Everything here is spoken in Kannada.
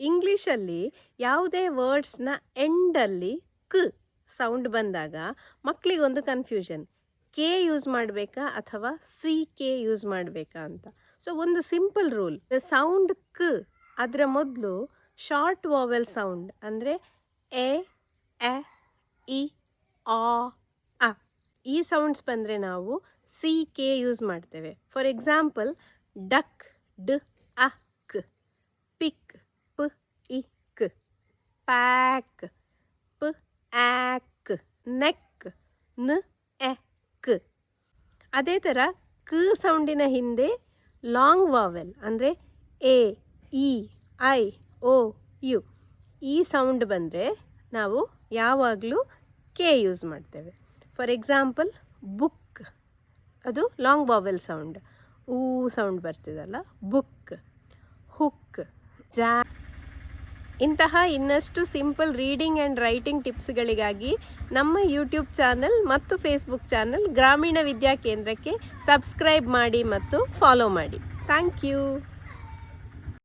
ಇಂಗ್ಲೀಷಲ್ಲಿ ಯಾವುದೇ ವರ್ಡ್ಸ್ನ ಎಂಡಲ್ಲಿ ಕ್ ಸೌಂಡ್ ಬಂದಾಗ ಮಕ್ಕಳಿಗೊಂದು ಕನ್ಫ್ಯೂಷನ್, ಕೆ ಯೂಸ್ ಮಾಡಬೇಕಾ ಅಥವಾ ಸಿ ಕೆ ಯೂಸ್ ಮಾಡಬೇಕಾ ಅಂತ. ಸೊ ಒಂದು ಸಿಂಪಲ್ ರೂಲ್, ಸೌಂಡ್ ಕ್ ಅದರ ಮೊದಲು ಶಾರ್ಟ್ ವಾವೆಲ್ ಸೌಂಡ್ ಅಂದರೆ ಎ ಇ ಆ ಈ ಸೌಂಡ್ಸ್ ಬಂದರೆ ನಾವು ಸಿ ಕೆ ಯೂಸ್ ಮಾಡ್ತೇವೆ. ಫಾರ್ ಎಕ್ಸಾಂಪಲ್ ಡಕ್ ಡ್ ಅಕ್, ಪಿಕ್ ಪ್ ಇಕ್, ಪ್ಯಾಕ್ ಪ್ ಆಕ್, ನೆಕ್ ನ ಎಕ್. ಅದೇ ಥರ ಕ ಸೌಂಡಿನ ಹಿಂದೆ ಲಾಂಗ್ ವಾವೆಲ್ ಅಂದರೆ A E I O U ಈ ಸೌಂಡ್ ಬಂದರೆ ನಾವು ಯಾವಾಗಲೂ ಕೆ ಯೂಸ್ ಮಾಡ್ತೇವೆ. ಫಾರ್ ಎಕ್ಸಾಂಪಲ್ ಬುಕ್, ಅದು ಲಾಂಗ್ ವಾವೆಲ್ ಸೌಂಡ್, ಊ ಸೌಂಡ್ ಬರ್ತಿದಲ್ಲ, ಬುಕ್. ಹುಕ್, ಜಾ. ಇಂತಹ ಇನ್ನಷ್ಟು ಸಿಂಪಲ್ ರೀಡಿಂಗ್ ಆ್ಯಂಡ್ ರೈಟಿಂಗ್ ಟಿಪ್ಸ್ಗಳಿಗಾಗಿ ನಮ್ಮ ಯೂಟ್ಯೂಬ್ ಚಾನಲ್ ಮತ್ತು ಫೇಸ್ಬುಕ್ ಚಾನಲ್ ಗ್ರಾಮೀಣ ವಿದ್ಯಾ ಕೇಂದ್ರಕ್ಕೆ ಸಬ್ಸ್ಕ್ರೈಬ್ ಮಾಡಿ ಮತ್ತು ಫಾಲೋ ಮಾಡಿ. Thank you.